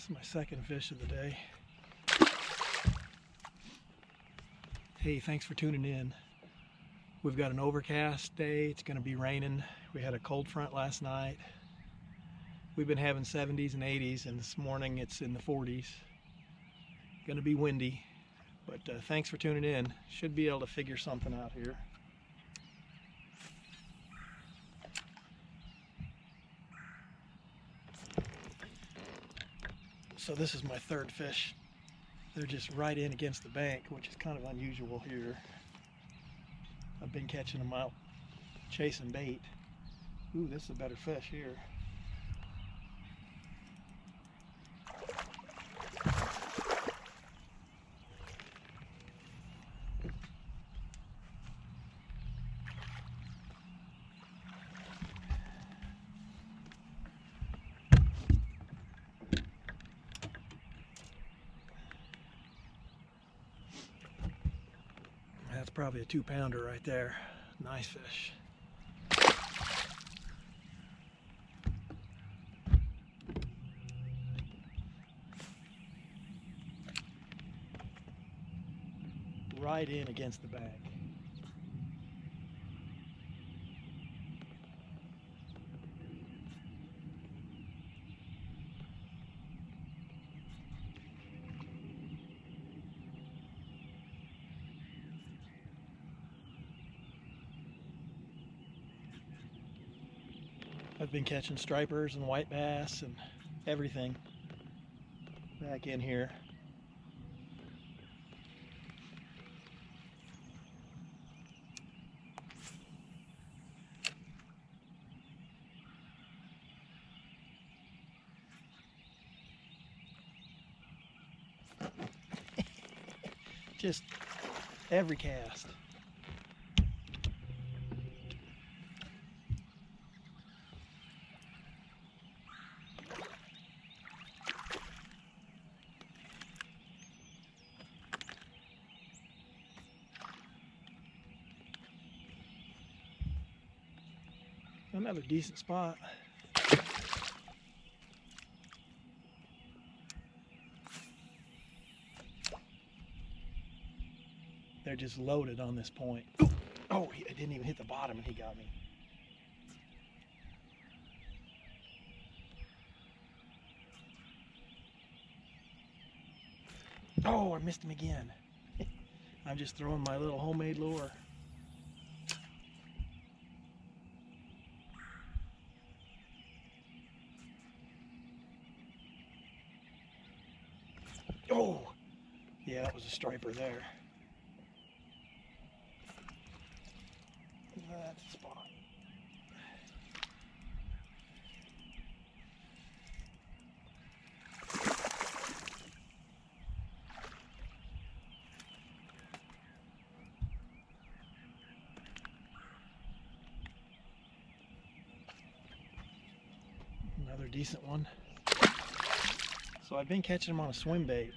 This is my second fish of the day. Hey, thanks for tuning in. We've got an overcast day. It's going to be raining. We had a cold front last night. We've been having 70s and 80s, and this morning it's in the 40s. Going to be windy, but thanks for tuning in. Should be able to figure something out here. So this is my third fish. They're just right in against the bank, which is kind of unusual here. I've been catching them out chasing bait. Ooh, this is a better fish here. That's probably a 2-pounder right there. Nice fish. Right in against the bank. I've been catching stripers and white bass and everything back in here. Just every cast. Another decent spot. They're just loaded on this point. Ooh. Oh, I didn't even hit the bottom and he got me. Oh, I missed him again. I'm just throwing my little homemade lure. Oh, yeah, that was a striper there. That's the spot. Another decent one. So I've been catching them on a swim bait.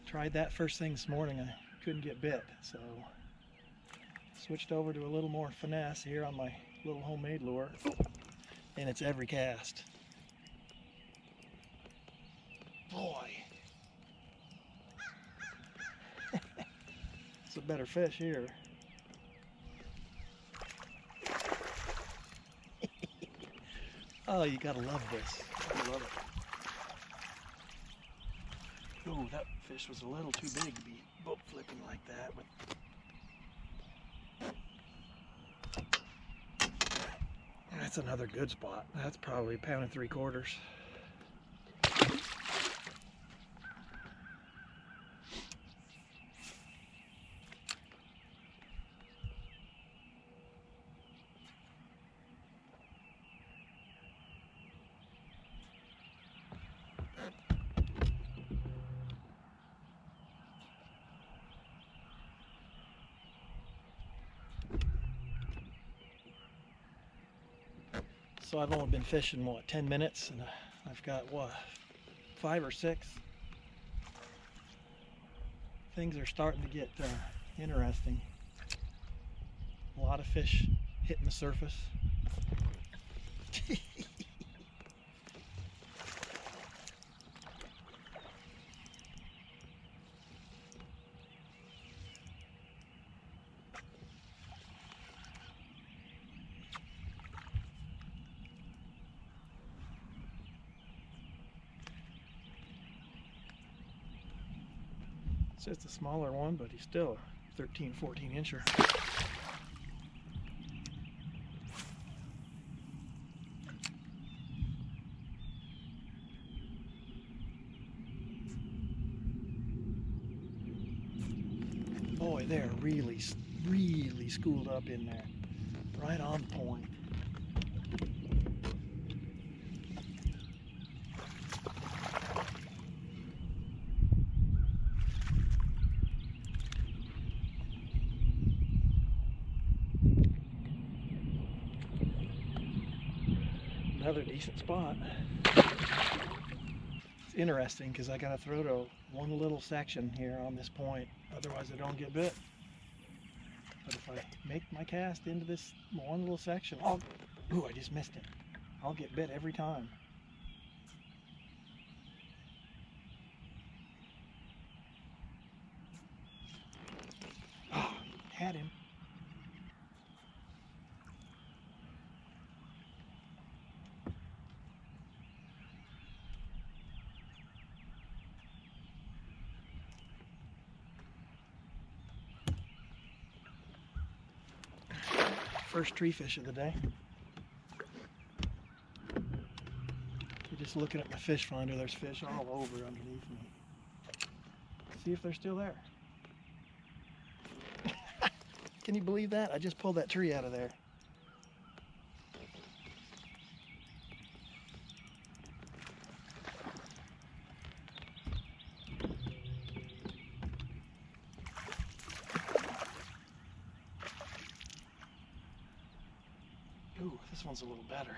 Tried that first thing this morning. I couldn't get bit, so switched over to a little more finesse here on my little homemade lure, and it's every cast. Boy, it's a better fish here. Oh, you gotta love this. I love it. Ooh, that fish was a little too big to be boat flipping like that, but that's another good spot. That's probably 1.75 pounds. So I've only been fishing, what, 10 minutes, and I've got, what, 5 or 6. Things are starting to get interesting. A lot of fish hitting the surface. It's just a smaller one, but he's still a 13, 14 incher. Boy, they're really schooled up in there. Right on point. Another decent spot. It's interesting because I gotta throw to one little section here on this point, otherwise I don't get bit. But if I make my cast into this one little section, ooh, I just missed it. I'll get bit every time. Oh, had him. First tree fish of the day. You're just looking at my fish finder. There's fish all over underneath me. See if they're still there. Can you believe that? I just pulled that tree out of there. Ooh, this one's a little better.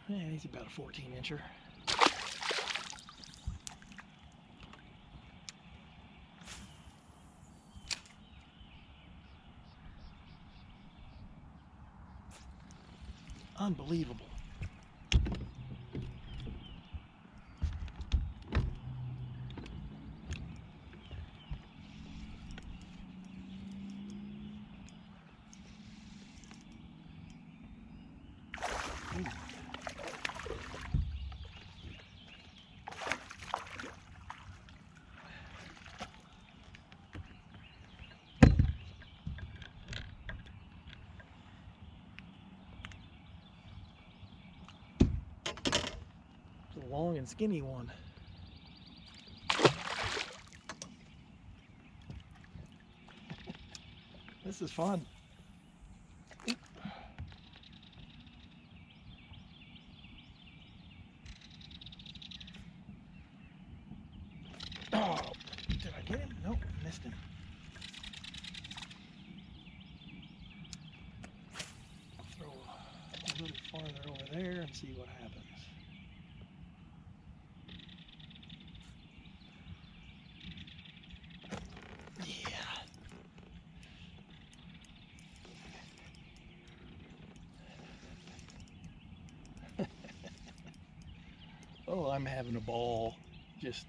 Yeah, he's about a 14 incher. Unbelievable. It's a long and skinny one. This is fun. Oh, did I get him? Nope, missed him. Throw a little farther over there and see what happens. Yeah. Oh, I'm having a ball. Just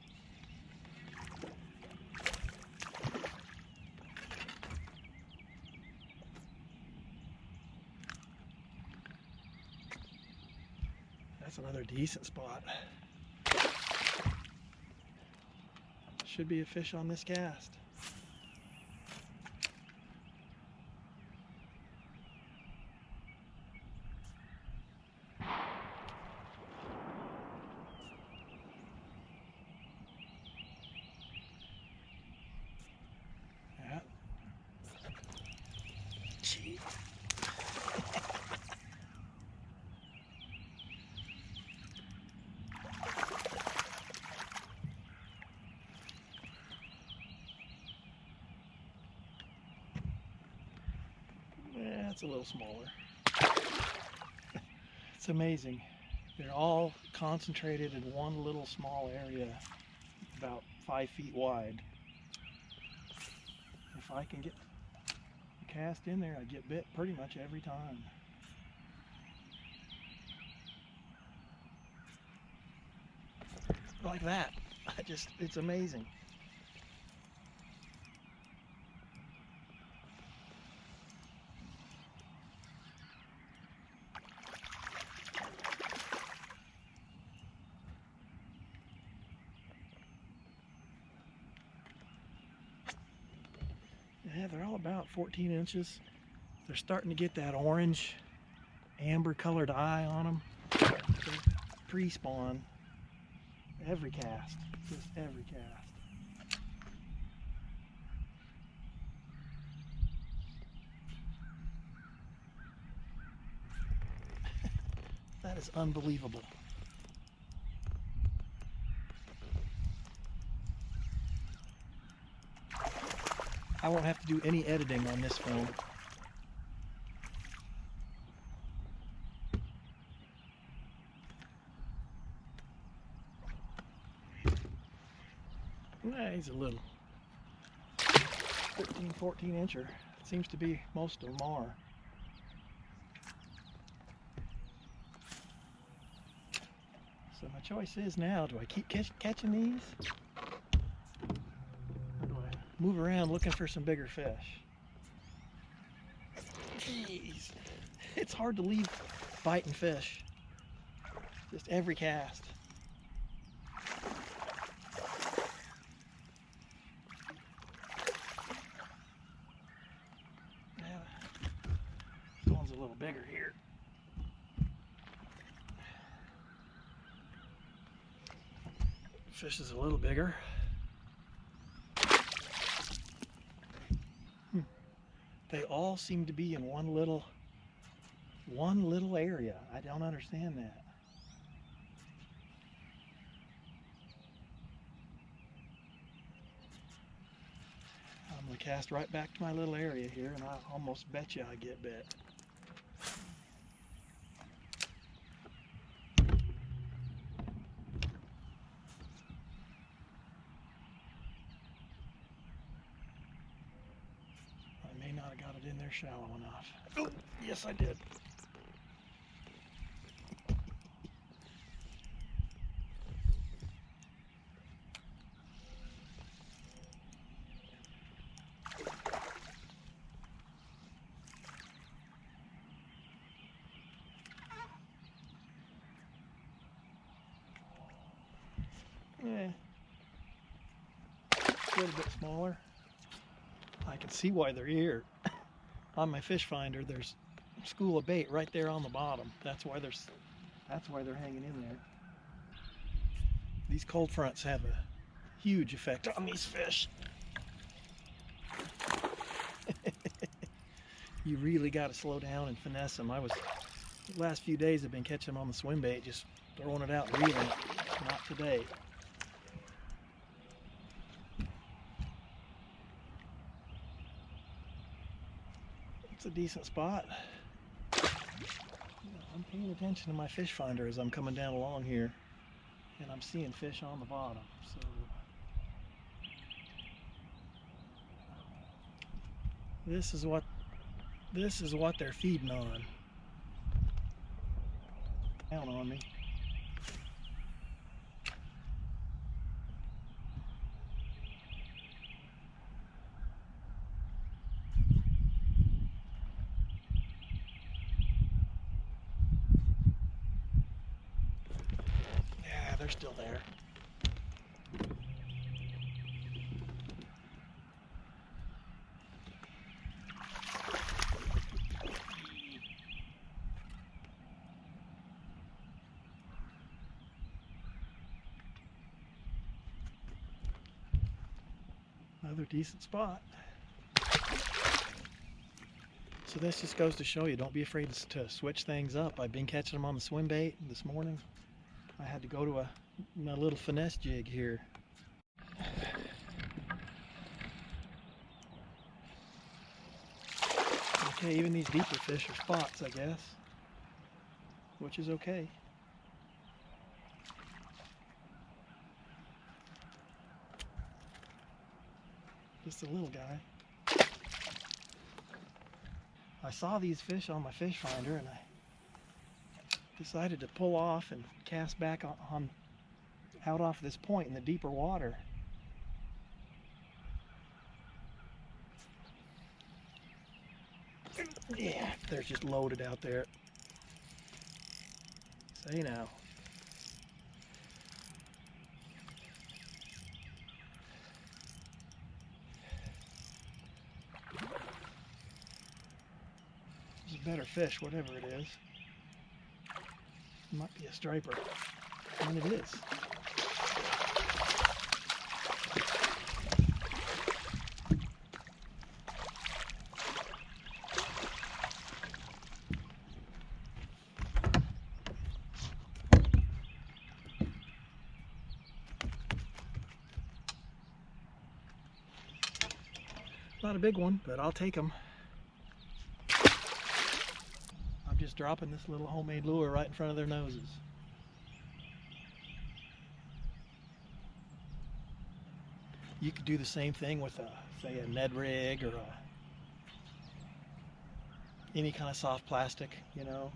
that's another decent spot. Should be a fish on this cast. Yeah. Gee. Yeah, it's a little smaller. It's amazing. They're all concentrated in one little small area, about 5 feet wide. If I can get the cast in there, I get bit pretty much every time. Like that. It's amazing. Yeah, they're all about 14 inches. They're starting to get that orange, amber colored eye on them. Prespawn. Every cast, just every cast. That is unbelievable. I won't have to do any editing on this film. Nah, he's a little 13, 14 incher. Seems to be most of them are. So my choice is now, do I keep catching these? Or do I move around looking for some bigger fish? Jeez, it's hard to leave biting fish. Just every cast. This one's a little bigger here. Fish is a little bigger. They all seem to be in one little area. I don't understand that. I'm gonna cast right back to my little area here, and I almost bet you I get bit. I may not have got it in there shallow enough. Oh, yes I did. Yeah, a little bit smaller. I can see why they're here. On my fish finder, there's a school of bait right there on the bottom. That's why they're hanging in there. These cold fronts have a huge effect on these fish. You really got to slow down and finesse them. The last few days I've been catching them on the swim bait, just throwing it out and reeling. Not today. It's a decent spot. I'm paying attention to my fish finder as I'm coming down along here, and I'm seeing fish on the bottom. So this is what they're feeding on. Down on me. Yeah, they're still there. Another decent spot. So this just goes to show you, don't be afraid to switch things up. I've been catching them on the swim bait this morning. I had to go to my little finesse jig here. Okay, even these deeper fish are spots, I guess, which is okay. Just a little guy. I saw these fish on my fish finder and I decided to pull off and cast back out off this point in the deeper water. Yeah, they're just loaded out there. Say now. better fish, whatever it is. It might be a striper. And it is. Not a big one, but I'll take them. I'm just dropping this little homemade lure right in front of their noses. You could do the same thing with say a Ned rig or any kind of soft plastic, you know.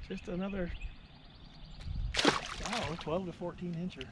Just another, 12 to 14 incher.